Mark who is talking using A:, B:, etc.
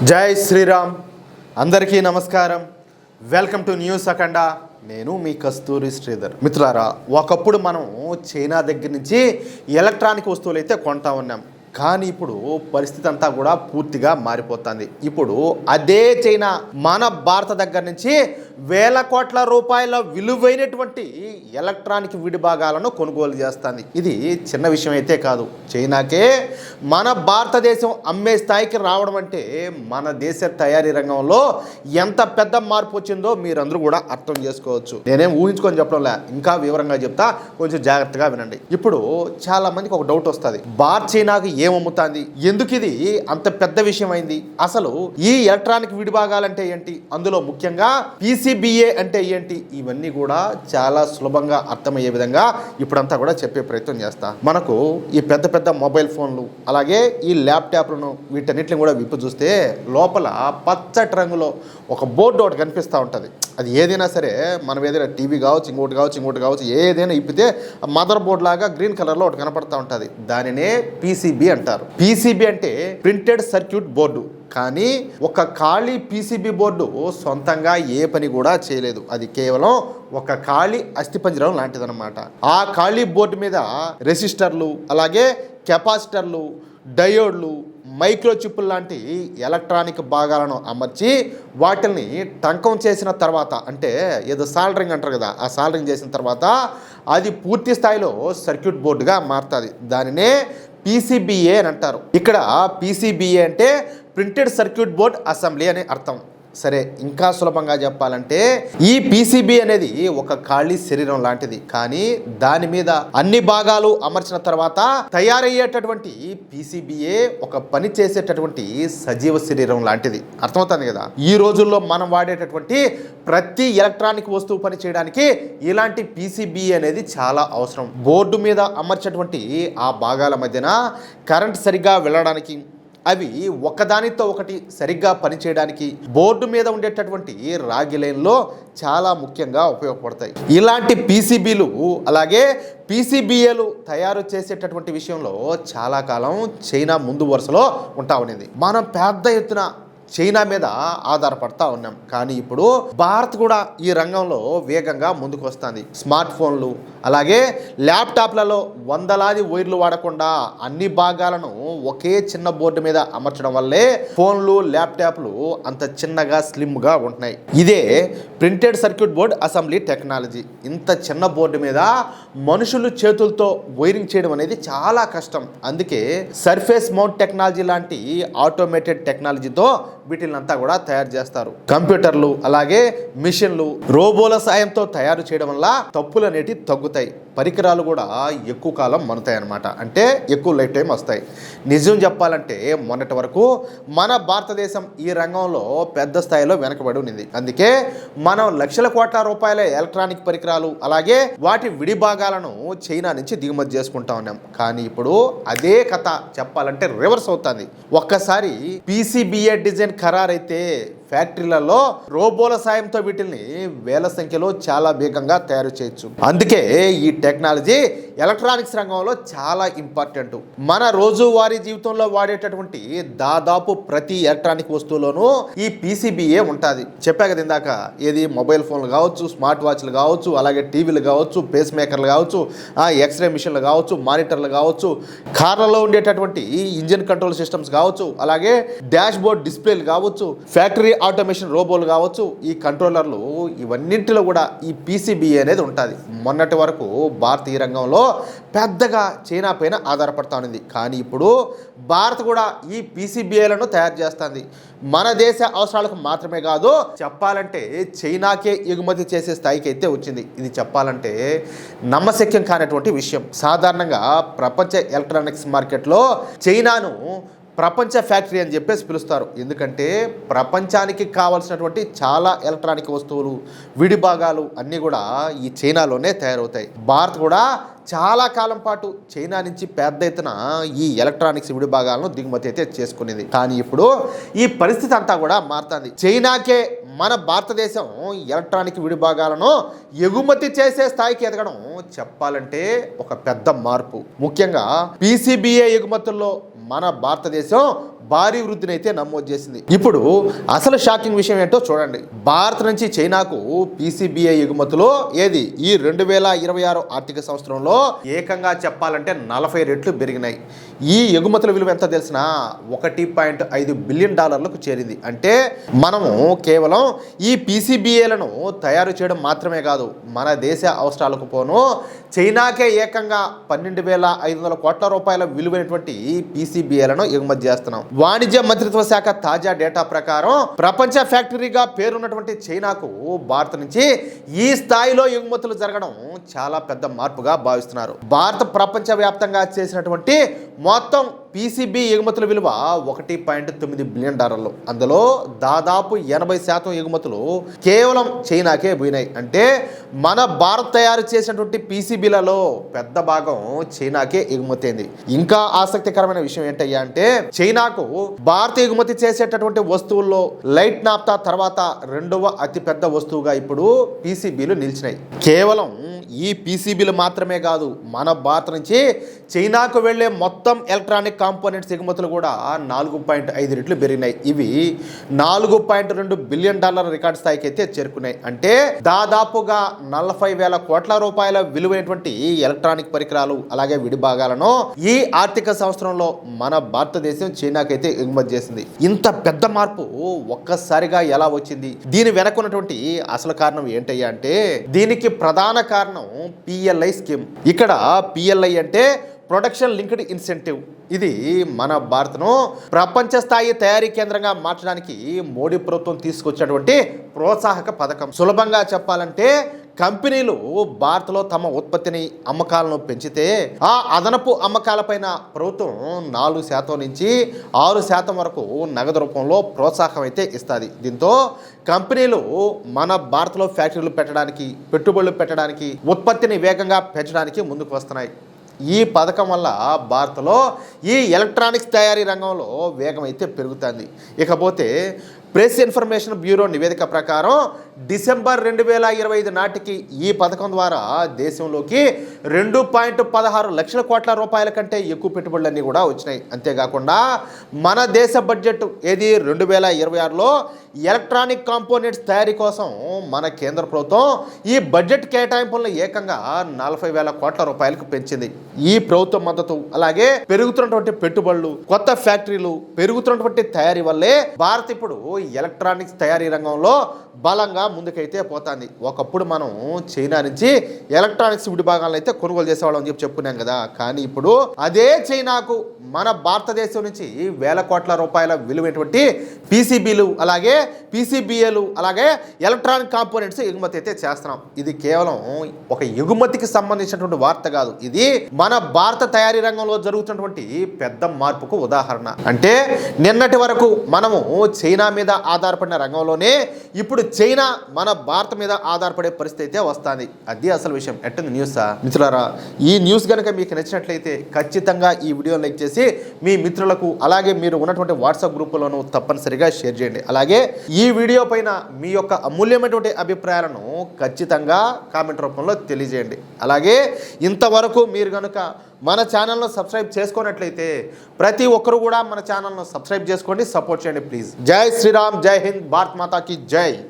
A: జై శ్రీరామ్. అందరికీ నమస్కారం. వెల్కమ్ టు న్యూస్ అఖండ. నేను మీ కస్తూరి శ్రీధర్. మిత్రులారా, ఒకప్పుడు మనం చైనా దగ్గర నుంచి ఎలక్ట్రానిక్ వస్తువులు అయితే కొంటా ఉన్నాం. కానీ ఇప్పుడు పరిస్థితి అంతా కూడా పూర్తిగా మారిపోతుంది. ఇప్పుడు అదే చైనా మన భారత దగ్గర నుంచి వేల కోట్ల రూపాయల విలువైనటువంటి ఎలక్ట్రానిక్ విడిభాగాలను కొనుగోలు చేస్తుంది. ఇది చిన్న విషయం అయితే కాదు. చైనాకే మన భారతదేశం అమ్మే స్థాయికి రావడం అంటే మన దేశ తయారీ రంగంలో ఎంత పెద్ద మార్పు వచ్చిందో మీరందరూ కూడా అర్థం చేసుకోవచ్చు. నేనేం ఊహించుకొని చెప్పడంలే, ఇంకా వివరంగా చెప్తా, కొంచెం జాగ్రత్తగా వినండి. ఇప్పుడు చాలా మందికి ఒక డౌట్ వస్తుంది, చైనాకు ఏమమ్ముతుంది, ఎందుకు ఇది అంత పెద్ద విషయం అయింది, అసలు ఈ ఎలక్ట్రానిక్ విడిభాగాలంటే ఏంటి, అందులో ముఖ్యంగా PCBA అంటే ఏంటి, ఇవన్నీ కూడా చాలా సులభంగా అర్థమయ్యే విధంగా ఇప్పుడంతా కూడా చెప్పే ప్రయత్నం చేస్తా. మనకు ఈ పెద్ద పెద్ద మొబైల్ ఫోన్లు అలాగే ఈ ల్యాప్టాప్లను వీటన్నిటిని కూడా విప్పు చూస్తే లోపల పచ్చటి రంగులో ఒక బోర్డు ఒకటి కనిపిస్తూ ఉంటుంది. అది ఏదైనా సరే, మనం ఏదైనా టీవీ కావచ్చు, ఇంకోటి కావచ్చు ఏదైనా ఇప్పితే మదర్ బోర్డు లాగా గ్రీన్ కలర్లో ఒకటి కనపడుతూ ఉంటుంది. దానినే PCB అంటారు. PCB అంటే ప్రింటెడ్ సర్క్యూట్ బోర్డు. కానీ ఒక ఖాళీ PCB బోర్డు సొంతంగా ఏ పని కూడా చేయలేదు. అది కేవలం ఒక ఖాళీ అస్థిపంజరం లాంటిదన్నమాట. ఆ ఖాళీ బోర్డు మీద రెసిస్టర్లు అలాగే కెపాసిటర్లు, డయోడ్లు, మైక్రోచిప్పులు లాంటి ఎలక్ట్రానిక్ భాగాలను అమర్చి వాటిని టంకం చేసిన తర్వాత, అంటే ఏదో సాల్డరింగ్ అంటారు కదా, ఆ సాల్డరింగ్ చేసిన తర్వాత అది పూర్తి స్థాయిలో సర్క్యూట్ బోర్డుగా మారుతుంది. దానినే PCBA అని అంటారు. ఇక్కడ PCBA అంటే ప్రింటెడ్ సర్క్యూట్ బోర్డ్ అసెంబ్లీ అనే అర్థం. సరే, ఇంకా సులభంగా చెప్పాలంటే ఈ PCB అనేది ఒక ఖాళీ శరీరం లాంటిది. కానీ దాని మీద అన్ని భాగాలు అమర్చిన తర్వాత తయారయ్యేటటువంటి PCBA ఒక పని చేసేటటువంటి సజీవ శరీరం లాంటిది. అర్థమవుతుంది కదా. ఈ రోజుల్లో మనం వాడేటటువంటి ప్రతి ఎలక్ట్రానిక్ వస్తువు పని చేయడానికి ఇలాంటి PCBA అనేది చాలా అవసరం. బోర్డు మీద అమర్చేటువంటి ఆ భాగాల మధ్యన కరెంట్ సరిగ్గా వెళ్ళడానికి, అవి ఒకదానితో ఒకటి సరిగ్గా పనిచేయడానికి బోర్డు మీద ఉండేటటువంటి రాగి లైన్లో చాలా ముఖ్యంగా ఉపయోగపడతాయి. ఇలాంటి PCBలు అలాగే PCBAలు తయారు చేసేటటువంటి విషయంలో చాలా కాలం చైనా ముందు వరుసలో ఉంటా ఉన్నది. మనం పెద్ద ఎత్తున చైనా మీద ఆధారపడతా ఉన్నాం. కానీ ఇప్పుడు భారత్ కూడా ఈ రంగంలో వేగంగా ముందుకు వస్తుంది. స్మార్ట్ ఫోన్లు అలాగే ల్యాప్టాప్లలో వందలాది వైర్లు వాడకుండా అన్ని భాగాలను ఒకే చిన్న బోర్డు మీద అమర్చడం వల్లే ఫోన్లు, ల్యాప్టాప్లు అంత చిన్నగా స్లిమ్గా ఉంటున్నాయి. ఇదే printed circuit board assembly technology. ఇంత చిన్న బోర్డు మీద మనుషులు చేతులతో వైరింగ్ చేయడం అనేది చాలా కష్టం. అందుకే సర్ఫేస్ మౌంట్ టెక్నాలజీ లాంటి ఆటోమేటెడ్ టెక్నాలజీతో వీటినంతా కూడా తయారు చేస్తారు. కంప్యూటర్లు అలాగే మిషన్లు, రోబోల సాయంతో తయారు చేయడం వల్ల తప్పులు అనేవి తగ్గుతాయి. పరికరాలు కూడా ఎక్కువ కాలం మనుతాయి అన్నమాట. అంటే ఎక్కువ లైఫ్ టైం వస్తాయి. నిజం చెప్పాలంటే మొన్నటి వరకు మన భారతదేశం ఈ రంగంలో పెద్ద స్థాయిలో వెనకబడి ఉంది. అందుకే మనం లక్షల కోట్ల రూపాయల ఎలక్ట్రానిక్ పరికరాలు అలాగే వాటి విడిభాగాలను చైనా నుంచి దిగుమతి చేసుకుంటా ఉన్నాం. కానీ ఇప్పుడు అదే కథ చెప్పాలంటే రివర్స్ అవుతుంది. ఒక్కసారి PCBA డిజైన్ ఖరారైతే ఫ్యాక్టరీలలో రోబోల సాయంతో వీటిని వేల సంఖ్యలో చాలా వేగంగా తయారు చేయొచ్చు. అందుకే ఈ టెక్నాలజీ ఎలక్ట్రానిక్స్ రంగంలో చాలా ఇంపార్టెంట్. మన రోజువారీ జీవితంలో వాడేటటువంటి దాదాపు ప్రతి ఎలక్ట్రానిక్ వస్తువులోనూ ఈ PCBA ఉంటుంది. చెప్పా కదా ఇందాక, ఏది మొబైల్ ఫోన్లు కావచ్చు, స్మార్ట్ వాచ్లు కావచ్చు, అలాగే టీవీలు కావచ్చు, పేస్ మేకర్లు కావచ్చు, ఎక్స్రే మిషన్లు కావచ్చు, మానిటర్లు కావచ్చు, కార్లలో ఉండేటటువంటి ఇంజిన్ కంట్రోల్ సిస్టమ్స్ కావచ్చు, అలాగే డాష్ బోర్డ్ డిస్ప్లేలు కావచ్చు, ఫ్యాక్టరీ ఆటోమేషన్ రోబోలు కావచ్చు, ఈ కంట్రోలర్లు, ఇవన్నింటిలో కూడా ఈ PCBA అనేది ఉంటుంది. మొన్నటి వరకు భారత్ ఈ రంగంలో పెద్దగా చైనా పైన ఆధారపడతా ఉంది. కానీ ఇప్పుడు భారత్ కూడా ఈ PCBAలను తయారు చేస్తుంది. మన దేశ అవసరాలకు మాత్రమే కాదు, చెప్పాలంటే చైనాకే ఎగుమతి చేసే స్థాయికి అయితే వచ్చింది. ఇది చెప్పాలంటే నమ్మశక్యం కానటువంటి విషయం. సాధారణంగా ప్రపంచ ఎలక్ట్రానిక్స్ మార్కెట్లో చైనాను ప్రపంచ ఫ్యాక్టరీ అని చెప్పేసి పిలుస్తారు. ఎందుకంటే ప్రపంచానికి కావాల్సినటువంటి చాలా ఎలక్ట్రానిక్ వస్తువులు, విడిభాగాలు అన్నీ కూడా ఈ చైనాలోనే తయారవుతాయి. భారత్ కూడా చాలా కాలం పాటు చైనా నుంచి పెద్ద ఎత్తున ఈ ఎలక్ట్రానిక్స్ విడిభాగాలను దిగుమతి అయితే చేసుకునేది. కానీ ఇప్పుడు ఈ పరిస్థితి అంతా కూడా మారుతుంది. చైనాకే మన భారతదేశం ఎలక్ట్రానిక్ విడిభాగాలను ఎగుమతి చేసే స్థాయికి ఎదగడం చెప్పాలంటే ఒక పెద్ద మార్పు. ముఖ్యంగా PCBA ఎగుమతుల్లో మన భారతదేశం భారీ వృద్ధిని అయితే నమోదు చేసింది. ఇప్పుడు అసలు షాకింగ్ విషయం ఏంటో చూడండి. భారత్ నుంచి చైనాకు పీసీబీఐ ఎగుమతులు ఈ 2026 ఆర్థిక సంవత్సరంలో ఏకంగా చెప్పాలంటే 40 రెట్లు పెరిగినాయి. ఈ ఎగుమతుల విలువ ఎంత తెలిసినా $1.5 బిలియన్ చేరింది. అంటే మనము కేవలం ఈ పీసీబీఏలను తయారు చేయడం మాత్రమే కాదు, మన దేశ అవసరాలకు పోను చైనాకే ఏకంగా 12,500 కోట్ల రూపాయల విలువైనటువంటి పీసీబీఏలను ఎగుమతి చేస్తున్నాం. వాణిజ్య మంత్రిత్వ శాఖ తాజా డేటా ప్రకారం ప్రపంచ ఫ్యాక్టరీగా పేరున్నటువంటి చైనాకు భారత్ నుంచి ఈ స్థాయిలో ఎగుమతులు జరగడం చాలా పెద్ద మార్పుగా భావిస్తున్నారు. భారత్ ప్రపంచ వ్యాప్తంగా చేసినటువంటి మొత్తం పీసీబీ ఎగుమతుల విలువ $1.9 బిలియన్. అందులో దాదాపు 80% ఎగుమతులు కేవలం చైనాకే పోయినాయి. అంటే మన భారత్ తయారు చేసినటువంటి పీసీబీలలో పెద్ద భాగం చైనాకే ఎగుమతి అయింది. ఇంకా ఆసక్తికరమైన విషయం ఏంటయ్యా అంటే చైనాకు భారత్ ఎగుమతి చేసేటటువంటి వస్తువుల్లో లైట్ నాఫ్తా తర్వాత 2వ అతిపెద్ద వస్తువుగా ఇప్పుడు పీసీబీలు నిలిచినాయి. కేవలం ఈ పీసీబీలు మాత్రమే కాదు, మన భారత్ నుంచి చైనాకు వెళ్లే మొత్తం ఎలక్ట్రానిక్ కాంపోనెంట్స్ ఎగుమతులు కూడా 4.5 రెట్లు పెరిగినాయి. ఇవి $4.2 బిలియన్ రికార్డ్ స్థాయికి అయితే చేరుకున్నాయి. అంటే దాదాపుగా 40,000 కోట్ల రూపాయల విలువైనటువంటి ఎలక్ట్రానిక్ పరికరాలు అలాగే విడిభాగాలను ఈ ఆర్థిక సంవత్సరంలో మన భారతదేశం చైనాకైతే ఎగుమతి చేసింది. ఇంత పెద్ద మార్పు ఒక్కసారిగా ఎలా వచ్చింది? దీని వెనకున్నటువంటి అసలు కారణం ఏంటయ్యా అంటే దీనికి ప్రధాన కారణం పిఎల్ఐ స్కీమ్. ఇక్కడ పిఎల్ఐ అంటే ప్రొడక్షన్ లింక్డ్ ఇన్సెంటివ్. ఇది మన భారత్ను ప్రపంచ స్థాయి తయారీ కేంద్రంగా మార్చడానికి మోడీ ప్రభుత్వం తీసుకొచ్చినటువంటి ప్రోత్సాహక పథకం. సులభంగా చెప్పాలంటే కంపెనీలు భారత్లో తమ ఉత్పత్తిని అమ్మకాలను పెంచితే ఆ అదనపు అమ్మకాలపైన ప్రభుత్వం 4% నుంచి 6% వరకు నగదు రూపంలో ప్రోత్సాహం అయితే ఇస్తుంది. దీంతో కంపెనీలు మన భారత్లో ఫ్యాక్టరీలు పెట్టడానికి, పెట్టుబడులు పెట్టడానికి, ఉత్పత్తిని వేగంగా పెంచడానికి ముందుకు వస్తున్నాయి. ఈ పథకం వల్ల భారత్లో ఈ ఎలక్ట్రానిక్స్ తయారీ రంగంలో వేగం అయితే పెరుగుతుంది. ఇకపోతే ప్రెస్ ఇన్ఫర్మేషన్ బ్యూరో నివేదిక ప్రకారం డిసెంబర్ 2025 నాటికి ఈ పథకం ద్వారా దేశంలోకి 2.16 లక్షల కోట్ల రూపాయల కంటే ఎక్కువ పెట్టుబడులన్నీ కూడా వచ్చినాయి. అంతేకాకుండా మన దేశ బడ్జెట్ 2026లో ఎలక్ట్రానిక్ కాంపోనెంట్స్ తయారీ కోసం మన కేంద్ర ప్రభుత్వం ఈ బడ్జెట్ కేటాయింపులను ఏకంగా 40,000 కోట్ల రూపాయలకు పెంచింది. ఈ ప్రభుత్వ మద్దతు అలాగే పెరుగుతున్నటువంటి పెట్టుబడులు, కొత్త ఫ్యాక్టరీలు, పెరుగుతున్నటువంటి తయారీ వల్లే భారత్ ఇప్పుడు ఎలక్ట్రానిక్స్ తయారీ రంగంలో బలంగా ముందుకైతే పోతుంది. ఒకప్పుడు మనం చైనా నుంచి ఎలక్ట్రానిక్స్ విడిభాగాలను అయితే కొనుగోలు చేసేవాళ్ళం అని చెప్పుకున్నాం కదా. కానీ ఇప్పుడు అదే చైనాకు మన భారతదేశం నుంచి 1,000 కోట్ల రూపాయల విలువైనటువంటి పీసీబీలు అలాగే పీసీబీఏలు అలాగే ఎలక్ట్రానిక్ కాంపోనెంట్స్ ఎగుమతి అయితే చేస్తున్నాం. ఇది కేవలం ఒక ఎగుమతికి సంబంధించినటువంటి వార్త కాదు, ఇది మన భారత తయారీ రంగంలో జరుగుతున్నటువంటి పెద్ద మార్పుకు ఉదాహరణ. అంటే నిన్నటి వరకు మనము చైనా మీద ఆధారపడిన రంగంలోనే ఇప్పుడు చైనా మన భారత్ మీద ఆధారపడే పరిస్థితి అయితే వస్తుంది. అది అసలు విషయం. ఎట్టుంది న్యూస్ మిత్రులారా? ఈ న్యూస్ కనుక మీకు నచ్చినట్లయితే ఖచ్చితంగా ఈ వీడియోని లైక్ చేసి మీ మిత్రులకు అలాగే మీరు ఉన్నటువంటి వాట్సాప్ గ్రూపులను తప్పనిసరిగా షేర్ చేయండి. అలాగే ఈ వీడియో పైన మీ యొక్క అమూల్యమైనటువంటి అభిప్రాయాలను ఖచ్చితంగా కామెంట్ రూపంలో తెలియజేయండి. అలాగే ఇంతవరకు మీరు కనుక మన ఛానల్ను సబ్స్క్రైబ్ చేసుకున్నట్లయితే ప్రతి ఒక్కరు కూడా మన ఛానల్ను సబ్స్క్రైబ్ చేసుకోండి, సపోర్ట్ చేయండి ప్లీజ్. జై శ్రీరామ్, జై హింద్, భారత్ మాతాకి జై.